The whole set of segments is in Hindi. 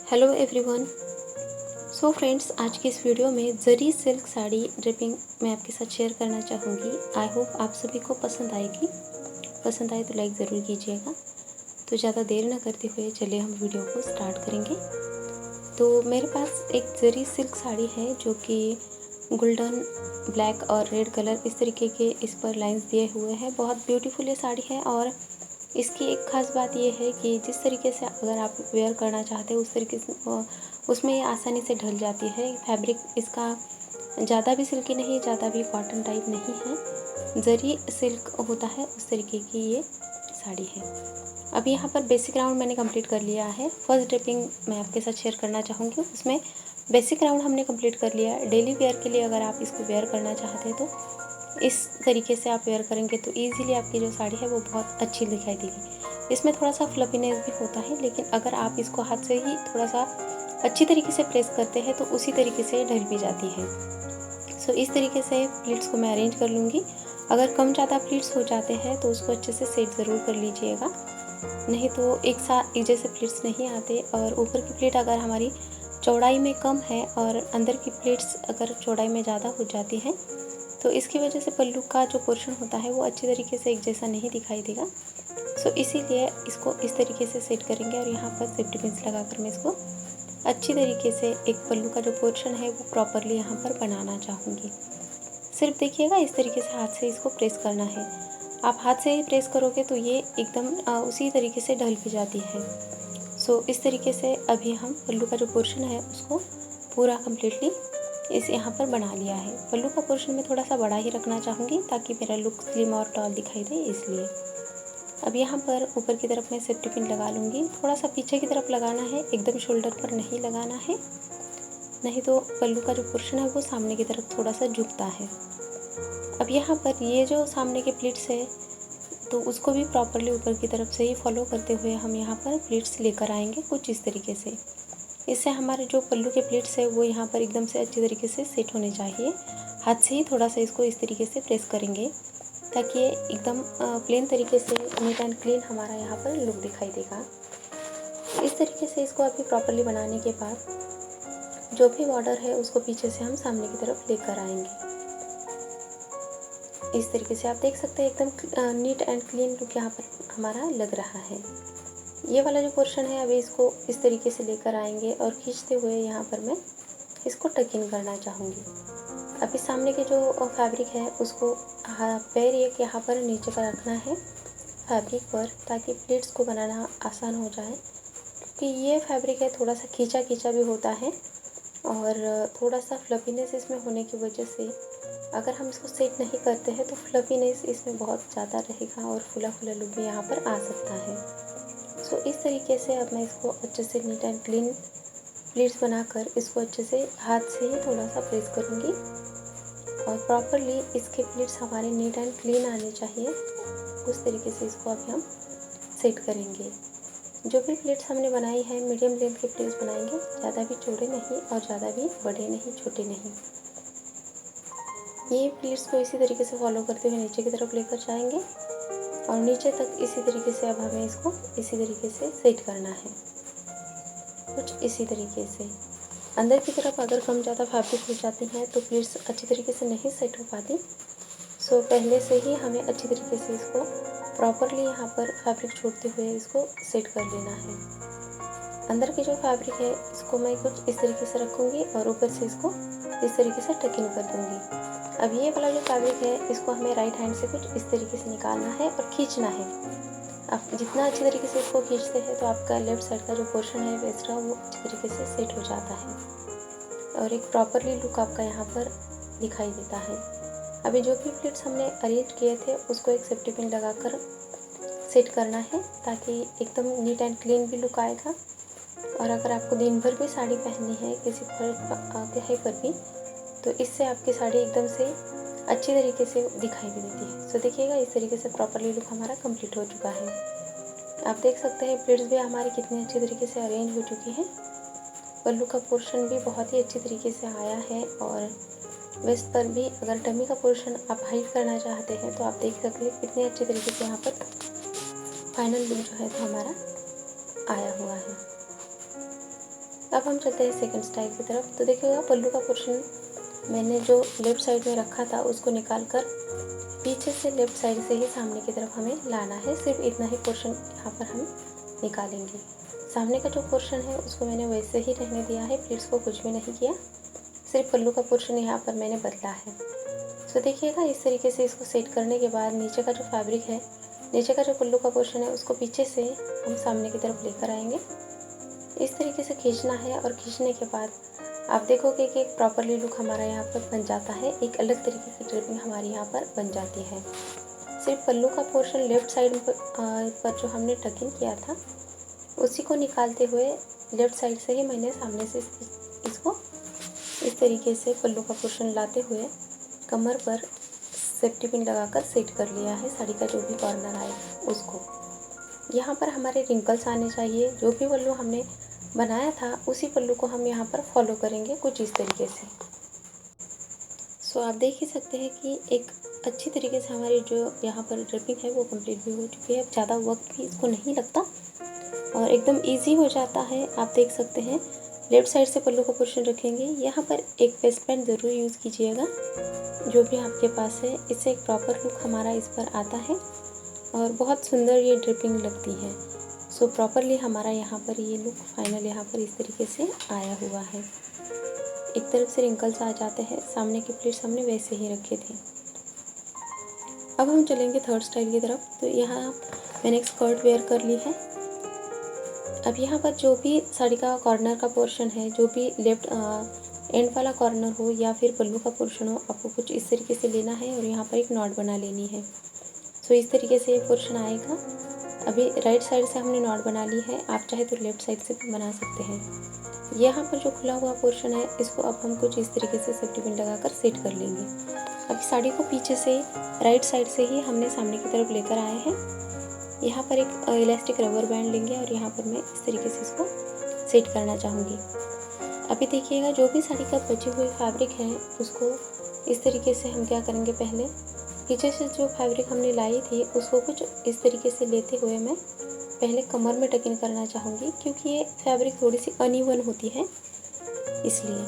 Hello everyone. सो फ्रेंड्स, आज की इस वीडियो में जरी सिल्क साड़ी ड्रिपिंग मैं आपके साथ शेयर करना चाहूँगी। आई होप आप सभी को पसंद आएगी। पसंद आए तो लाइक ज़रूर कीजिएगा। तो ज़्यादा देर ना करते हुए चलिए हम वीडियो को स्टार्ट करेंगे। तो मेरे पास एक जरी सिल्क साड़ी है जो कि गोल्डन, ब्लैक और रेड कलर इस तरीके के इस पर लाइंस दिए हुए हैं। बहुत ब्यूटीफुल ये साड़ी है और इसकी एक ख़ास बात ये है कि जिस तरीके से अगर आप वेयर करना चाहते हैं उस तरीके से उसमें ये आसानी से ढल जाती है। फैब्रिक इसका ज़्यादा भी सिल्की नहीं, ज़्यादा भी कॉटन टाइप नहीं है, जरी सिल्क होता है उस तरीके की ये साड़ी है। अभी यहाँ पर बेसिक राउंड मैंने कंप्लीट कर लिया है। फर्स्ट ड्रिपिंग मैं आपके साथ शेयर करना चाहूँगी। उसमें बेसिक राउंड हमने कंप्लीट कर लिया है। डेली वेयर के लिए अगर आप इसको वेयर करना चाहते हैं तो इस तरीके से आप वेयर करेंगे तो ईज़िली आपकी जो साड़ी है वो बहुत अच्छी दिखाई देगी। इसमें थोड़ा सा फ्लफीनेस भी होता है, लेकिन अगर आप इसको हाथ से ही थोड़ा सा अच्छी तरीके से प्रेस करते हैं तो उसी तरीके से ढल भी जाती है। सो इस तरीके से प्लीट्स को मैं अरेंज कर लूँगी। अगर कम ज़्यादा प्लीट्स हो जाते हैं तो उसको अच्छे से सेट ज़रूर कर लीजिएगा, नहीं तो एक साथ एक जैसे प्लीट्स नहीं आते। और ऊपर की प्लेट अगर हमारी चौड़ाई में कम है और अंदर की प्लेट्स अगर चौड़ाई में ज़्यादा हो जाती हैं तो इसकी वजह से पल्लू का जो पोर्शन होता है वो अच्छी तरीके से एक जैसा नहीं दिखाई देगा। सो इसीलिए इसको इस तरीके से सेट करेंगे और यहाँ पर सेफ्टी पिन्स लगाकर मैं इसको अच्छी तरीके से एक पल्लू का जो पोर्शन है वो प्रॉपरली यहाँ पर बनाना चाहूँगी। सिर्फ देखिएगा, इस तरीके से हाथ से इसको प्रेस करना है। आप हाथ से ही प्रेस करोगे तो ये एकदम उसी तरीके से ढल भी जाती है। सो इस तरीके से अभी हम पल्लू का जो पोर्शन है उसको पूरा कम्प्लीटली इस यहाँ पर बना लिया है। पल्लू का पोर्शन मैं थोड़ा सा बड़ा ही रखना चाहूँगी ताकि मेरा लुक स्लिम और टॉल दिखाई दे, इसलिए। अब यहाँ पर ऊपर की तरफ मैं सेफ्टी पिन लगा लूँगी। थोड़ा सा पीछे की तरफ लगाना है, एकदम शोल्डर पर नहीं लगाना है, नहीं तो पल्लू का जो पोर्शन है वो सामने की तरफ थोड़ा सा झुकता है। अब यहाँ पर ये जो सामने के प्लीट्स है तो उसको भी प्रॉपरली ऊपर की तरफ से ही फॉलो करते हुए हम यहाँ पर प्लीट्स लेकर आएंगे कुछ इस तरीके से। इससे हमारे जो पल्लू के प्लीट्स है वो यहाँ पर एकदम से अच्छी तरीके से सेट होने चाहिए। हाथ से ही थोड़ा सा इसको इस तरीके से प्रेस करेंगे ताकि ये एकदम प्लेन तरीके से नीट एंड क्लीन हमारा यहाँ पर लुक दिखाई देगा। इस तरीके से इसको अभी प्रॉपरली बनाने के बाद जो भी बॉर्डर है उसको पीछे से हम सामने की तरफ लेकर आएंगे। इस तरीके से आप देख सकते हैं एकदम नीट एंड क्लीन लुक यहाँ पर हमारा लग रहा है। ये वाला जो पोर्शन है अभी इसको इस तरीके से लेकर आएंगे और खींचते हुए यहाँ पर मैं इसको टक इन करना चाहूँगी। अभी सामने के जो फैब्रिक है उसको पैर एक यहाँ पर नीचे पर रखना है फैब्रिक पर, ताकि प्लेट्स को बनाना आसान हो जाए। क्योंकि ये फैब्रिक है थोड़ा सा खींचा खींचा भी होता है और थोड़ा सा फ्लफीनेस इसमें होने की वजह से अगर हम इसको सेट नहीं करते हैं तो फ्लफीनेस इसमें बहुत ज़्यादा रहेगा और फुला फुला लुक भी यहाँ पर आ सकता है। सो इस तरीके से अब मैं इसको अच्छे से नीट एंड क्लीन प्लीट्स बनाकर इसको अच्छे से हाथ से ही थोड़ा सा प्रेस करूँगी और प्रॉपरली इसके प्लीट्स हमारे नीट एंड क्लीन आने चाहिए। उस तरीके से इसको अभी हम सेट करेंगे। जो भी प्लेट्स हमने बनाई है मीडियम लेंथ के प्लेट्स बनाएंगे, ज़्यादा भी चौड़े नहीं और ज़्यादा भी बड़े नहीं, छोटे नहीं। ये प्लेट्स को इसी तरीके से फॉलो करते हुए नीचे की तरफ लेकर जाएंगे और नीचे तक इसी तरीके से अब हमें इसको इसी तरीके से सेट करना है, कुछ इसी तरीके से। अंदर की तरफ अगर कम ज़्यादा फैब्रिक हो जाती हैं तो प्लेट्स अच्छी तरीके से नहीं सेट हो पाती। सो पहले से ही हमें अच्छी तरीके से इसको प्रॉपरली यहाँ पर फैब्रिक छोड़ते हुए इसको सेट कर लेना है। अंदर की जो फैब्रिक है इसको मैं कुछ इस तरीके से रखूँगी और ऊपर से इसको इस तरीके से टक इन कर दूँगी। अब ये वाला जो फैब्रिक है इसको हमें राइट हैंड से कुछ इस तरीके से निकालना है और खींचना है। आप जितना अच्छी तरीके से इसको खींचते हैं तो आपका लेफ्ट साइड का जो पोर्शन है वेस्ट्रा वो अच्छी तरीके से सेट हो जाता है और एक प्रॉपरली लुक आपका यहाँ पर दिखाई देता है। अभी जो भी प्लेट्स हमने अरेंज किए थे उसको एक सेफ्टी पिन लगाकर सेट करना है ताकि एकदम नीट एंड क्लीन भी लुक आएगा। और अगर आपको दिन भर भी साड़ी पहननी है किसी त्योहार पर भी तो इससे आपकी साड़ी एकदम से अच्छी तरीके से दिखाई भी देती है। सो देखिएगा, इस तरीके से प्रॉपरली लुक हमारा कंप्लीट हो चुका है। आप देख सकते हैं प्लेट्स भी हमारी कितनी अच्छी तरीके से अरेंज हो चुकी हैं। पल्लू का पोर्शन भी बहुत ही अच्छी तरीके से आया है और वेस्ट पर भी अगर डमी का पोर्शन आप हाइड करना चाहते हैं तो आप देख सकते हैं कितने अच्छे तरीके से यहाँ पर फाइनल लुक जो है तो हमारा आया हुआ है। अब हम चलते हैं सेकंड स्टाइल की तरफ। तो देखिएगा पल्लू का पोर्शन मैंने जो लेफ़्ट साइड में रखा था उसको निकाल कर पीछे से लेफ़्ट साइड से ही सामने की तरफ हमें लाना है। सिर्फ इतना ही पोर्शन यहाँ पर हम निकालेंगे। सामने का जो पोर्शन है उसको मैंने वैसे ही रहने दिया है, प्लीट्स को कुछ भी नहीं किया, सिर्फ पल्लू का पोर्शन यहाँ पर मैंने बदला है। सो देखिएगा इस तरीके से इसको सेट करने के बाद नीचे का जो फैब्रिक है, नीचे का जो पल्लू का पोर्शन है उसको पीछे से हम सामने की तरफ लेकर आएंगे। इस तरीके से खींचना है और खींचने के बाद आप देखोगे कि एक प्रॉपरली लुक हमारा यहाँ पर बन जाता है, एक अलग तरीके की ड्रेपिंग हमारी यहाँ पर बन जाती है। सिर्फ पल्लू का पोर्शन लेफ़्ट साइड पर जो हमने टकिंग किया था उसी को निकालते हुए लेफ़्ट साइड से ही मैंने सामने से इसको इस तरीके से पल्लू का पोर्शन लाते हुए कमर पर सेफ्टी पिन लगाकर सेट कर लिया है। साड़ी का जो भी कॉर्नर आए उसको यहाँ पर हमारे रिंकल्स आने चाहिए। जो भी पल्लू हमने बनाया था उसी पल्लू को हम यहाँ पर फॉलो करेंगे कुछ इस तरीके से। सो आप देख ही सकते हैं कि एक अच्छी तरीके से हमारी जो यहाँ पर ड्रेपिंग है वो कंप्लीट भी हो चुकी है। ज़्यादा वक्त भी इसको नहीं लगता और एकदम इजी हो जाता है। आप देख सकते हैं लेफ़्ट साइड से पल्लू का पोर्शन रखेंगे, यहाँ पर एक वेस्ट बैंड ज़रूर यूज़ कीजिएगा जो भी आपके पास है। इससे एक प्रॉपर लुक हमारा इस पर आता है और बहुत सुंदर ये ड्रिपिंग लगती है। सो प्रॉपरली हमारा यहाँ पर ये लुक फाइनल यहाँ पर इस तरीके से आया हुआ है। एक तरफ से रिंकल्स आ जाते हैं, सामने के प्लेट्स हमने वैसे ही रखे थे। अब हम चलेंगे थर्ड स्टाइल की तरफ। तो यहाँ मैंने एक स्कर्ट वेयर कर ली है। अब यहाँ पर जो भी साड़ी का कॉर्नर का पोर्शन है, जो भी लेफ्ट एंड वाला कॉर्नर हो या फिर पल्लू का पोर्शन हो, आपको कुछ इस तरीके से लेना है और यहाँ पर एक नॉट बना लेनी है। सो इस तरीके से ये पोर्शन आएगा। अभी राइट साइड से हमने नॉट बना ली है, आप चाहे तो लेफ़्ट साइड से भी बना सकते हैं। यहाँ पर जो खुला हुआ पोर्शन है इसको अब हम कुछ इस तरीके से सेफ्टी पिन लगाकर सेट कर लेंगे। अब साड़ी को पीछे से राइट साइड से ही हमने सामने की तरफ लेकर आए हैं। यहाँ पर एक इलास्टिक रबर बैंड लेंगे और यहाँ पर मैं इस तरीके से इसको सेट करना चाहूँगी। अभी देखिएगा जो भी साड़ी का बची हुई फैब्रिक है उसको इस तरीके से हम क्या करेंगे, पहले पीछे से जो फैब्रिक हमने लाई थी उसको कुछ इस तरीके से लेते हुए मैं पहले कमर में टकिन करना चाहूँगी, क्योंकि ये फैब्रिक थोड़ी सी अनइवन होती है इसलिए।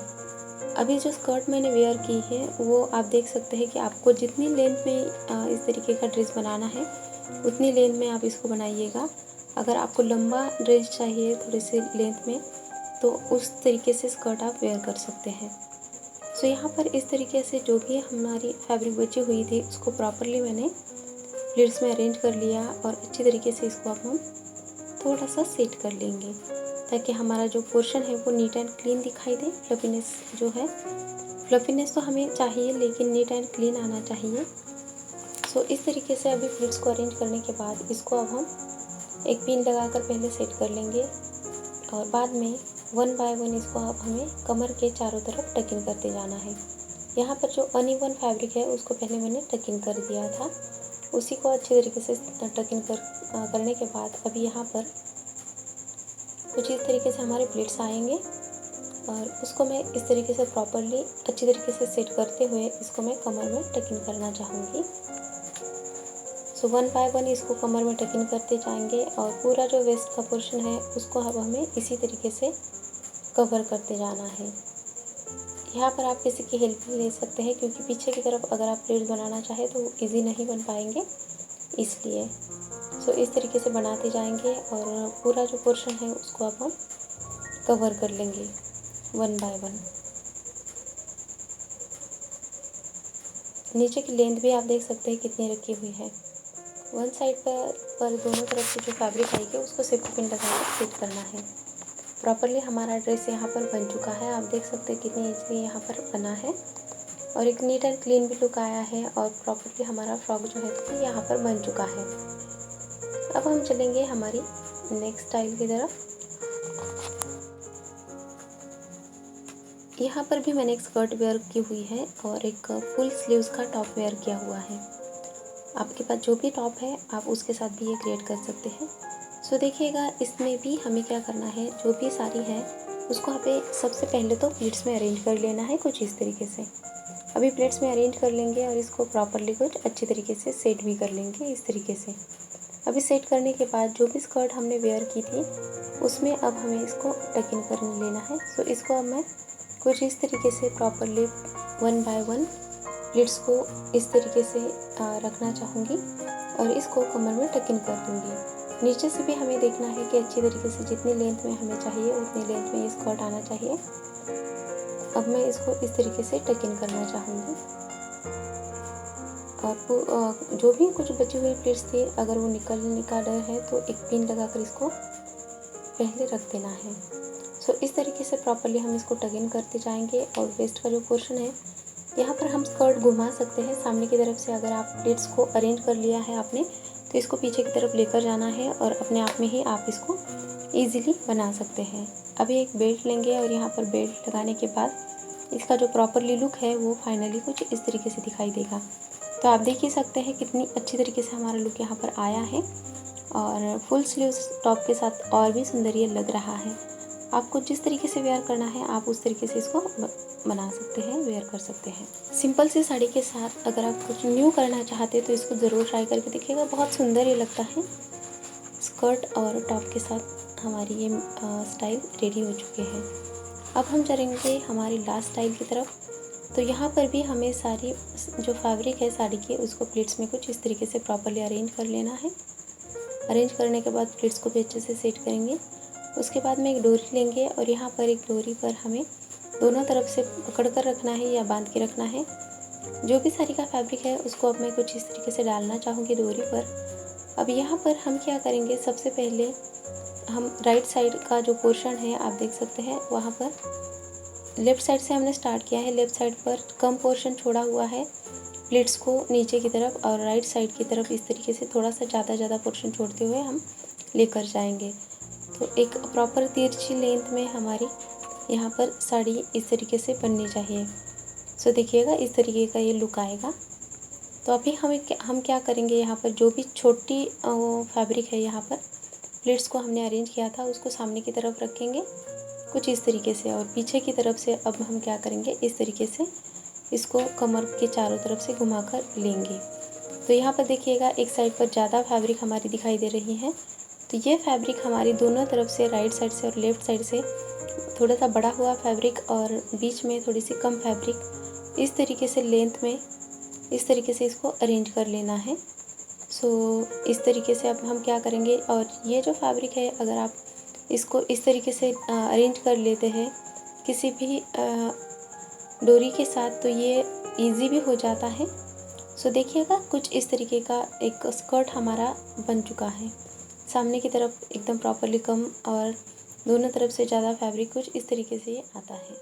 अभी जो स्कर्ट मैंने वेयर की है वो आप देख सकते हैं कि आपको जितनी लेंथ में इस तरीके का ड्रेस बनाना है उतनी लेंथ में आप इसको बनाइएगा। अगर आपको लंबा ड्रेस चाहिए थोड़ी सी लेंथ में तो उस तरीके से स्कर्ट आप वेयर कर सकते हैं। सो यहाँ पर इस तरीके से जो भी हमारी फैब्रिक बची हुई थी उसको प्रॉपरली मैंने प्लेट्स में अरेंज कर लिया और अच्छी तरीके से इसको अब हम थोड़ा सा सेट कर लेंगे ताकि हमारा जो पोर्शन है वो नीट एंड क्लीन दिखाई दे। फ्लफीनेस जो है, फ्लफीनेस तो हमें चाहिए लेकिन नीट एंड क्लीन आना चाहिए। सो इस तरीके से अभी प्लेट्स को अरेंज करने के बाद इसको अब हम एक पिन लगाकर पहले सेट कर लेंगे और बाद में वन बाय वन इसको अब हमें कमर के चारों तरफ टकिन करते जाना है। यहाँ पर जो अनइवन फैब्रिक है उसको पहले मैंने टकिन कर दिया था, उसी को अच्छे तरीके से टकिन करने के बाद अभी यहाँ पर कुछ इस तरीके से हमारे प्लेट्स आएंगे और उसको मैं इस तरीके से प्रॉपरली अच्छी तरीके से सेट करते हुए इसको मैं कमर में टकिन करना चाहूँगी। सो वन बाय वन इसको कमर में टकिन करते जाएंगे और पूरा जो वेस्ट का पोर्शन है उसको अब हमें इसी तरीके से कवर करते जाना है। यहाँ पर आप किसी की हेल्प भी ले सकते हैं क्योंकि पीछे की तरफ अगर आप प्लेट्स बनाना चाहें तो इजी नहीं बन पाएंगे इसलिए। सो इस तरीके से बनाते जाएंगे और पूरा जो पोर्शन है उसको अब हम कवर कर लेंगे वन बाय वन। नीचे की लेंथ भी आप देख सकते हैं कितनी रखी हुई है। वन साइड पर दोनों तरफ से जो फैब्रिक आएगी उसको सेफ्टी पिन लगाकर सेट करना है। प्रॉपरली हमारा ड्रेस यहाँ पर बन चुका है, आप देख सकते हैं कितनी ईजीली यहाँ पर बना है और एक नीट एंड क्लीन भी लुक आया है और प्रॉपरली हमारा फ्रॉक जो है तो यहाँ पर बन चुका है। अब हम चलेंगे हमारी नेक्स्ट स्टाइल की तरफ। यहाँ पर भी मैंने एक स्कर्ट वेयर की हुई है और एक फुल स्लीव्स का टॉप वेयर किया हुआ है। आपके पास जो भी टॉप है आप उसके साथ भी ये क्रिएट कर सकते हैं। सो देखिएगा इसमें भी हमें क्या करना है, जो भी साड़ी है उसको हमें सबसे पहले तो प्लेट्स में अरेंज कर लेना है कुछ इस तरीके से। अभी प्लेट्स में अरेंज कर लेंगे और इसको प्रॉपरली कुछ अच्छी तरीके से सेट भी कर लेंगे इस तरीके से। अभी सेट करने के बाद जो भी स्कर्ट हमने वेयर की थी उसमें अब हमें इसको टक इन कर लेना है। सो इसको अब मैं कुछ इस तरीके से प्रॉपरली 1 बाय 1 प्लीट्स को इस तरीके से रखना चाहूँगी और इसको कमर में टक इन कर दूँगी। नीचे से भी हमें देखना है कि अच्छी तरीके से जितनी लेंथ में हमें चाहिए उतनी लेंथ में ये स्कर्ट आना चाहिए। अब मैं इसको इस तरीके से टक इन करना चाहूँगी और जो भी कुछ बची हुई प्लीट्स थी अगर वो निकलने का डर है तो एक पिन लगाकर इसको पहले रख देना है। सो इस तरीके से प्रॉपरली हम इसको टक इन करते जाएंगे और वेस्ट का जो पोर्शन है यहाँ पर हम स्कर्ट घुमा सकते हैं सामने की तरफ से। अगर आप प्लीट्स को अरेंज कर लिया है आपने तो इसको पीछे की तरफ लेकर जाना है और अपने आप में ही आप इसको ईजिली बना सकते हैं। अभी एक बेल्ट लेंगे और यहाँ पर बेल्ट लगाने के बाद इसका जो प्रॉपरली लुक है वो फाइनली कुछ इस तरीके से दिखाई देगा। तो आप देख ही सकते हैं कितनी अच्छी तरीके से हमारा लुक यहाँ पर आया है और फुल स्लीव टॉप के साथ और भी सुंदर ये लग रहा है। आपको जिस तरीके से वेयर करना है आप उस तरीके से इसको बना सकते हैं, वेयर कर सकते हैं। सिंपल सी साड़ी के साथ अगर आप कुछ न्यू करना चाहते हैं तो इसको ज़रूर ट्राई करके देखिएगा, बहुत सुंदर ये लगता है। स्कर्ट और टॉप के साथ हमारी ये स्टाइल रेडी हो चुके हैं। अब हम चलेंगे हमारी लास्ट स्टाइल की तरफ। तो यहाँ पर भी हमें सारी जो फैब्रिक है साड़ी की उसको प्लीट्स में कुछ इस तरीके से प्रॉपरली अरेंज कर लेना है। अरेंज करने के बाद प्लीट्स को भी अच्छे से सेट करेंगे। उसके बाद में एक डोरी लेंगे और यहाँ पर एक डोरी पर हमें दोनों तरफ से पकड़ कर रखना है या बांध के रखना है। जो भी साड़ी का फैब्रिक है उसको अब मैं कुछ इस तरीके से डालना चाहूँगी डोरी पर। अब यहाँ पर हम क्या करेंगे, सबसे पहले हम राइट साइड का जो पोर्शन है आप देख सकते हैं वहाँ पर लेफ़्ट साइड से हमने स्टार्ट किया है। लेफ़्ट साइड पर कम पोर्शन छोड़ा हुआ है प्लीट्स को नीचे की तरफ और राइट साइड की तरफ इस तरीके से थोड़ा सा ज़्यादा पोर्शन छोड़ते हुए हम लेकर जाएंगे। तो एक प्रॉपर तिरछी लेंथ में हमारी यहाँ पर साड़ी इस तरीके से बननी चाहिए। सो देखिएगा इस तरीके का ये लुक आएगा। तो अभी हम क्या करेंगे, यहाँ पर जो भी छोटी फैब्रिक है यहाँ पर प्लीट्स को हमने अरेंज किया था उसको सामने की तरफ रखेंगे कुछ इस तरीके से और पीछे की तरफ से अब हम क्या करेंगे, इस तरीके से इसको कमर के चारों तरफ से घुमाकर लेंगे। तो यहाँ पर देखिएगा एक साइड पर ज़्यादा फैब्रिक हमारी दिखाई दे रही है, तो ये फैब्रिक हमारी दोनों तरफ से राइट साइड से और लेफ़्ट साइड से थोड़ा सा बड़ा हुआ फैब्रिक और बीच में थोड़ी सी कम फैब्रिक इस तरीके से लेंथ में इस तरीके से इसको अरेंज कर लेना है। सो इस तरीके से अब हम क्या करेंगे, और ये जो फैब्रिक है अगर आप इसको इस तरीके से अरेंज कर लेते हैं किसी भी डोरी के साथ तो ये इजी भी हो जाता है। सो देखिएगा कुछ इस तरीके का एक स्कर्ट हमारा बन चुका है। सामने की तरफ एकदम प्रॉपरली कम और दोनों तरफ से ज़्यादा फैब्रिक कुछ इस तरीके से ये आता है।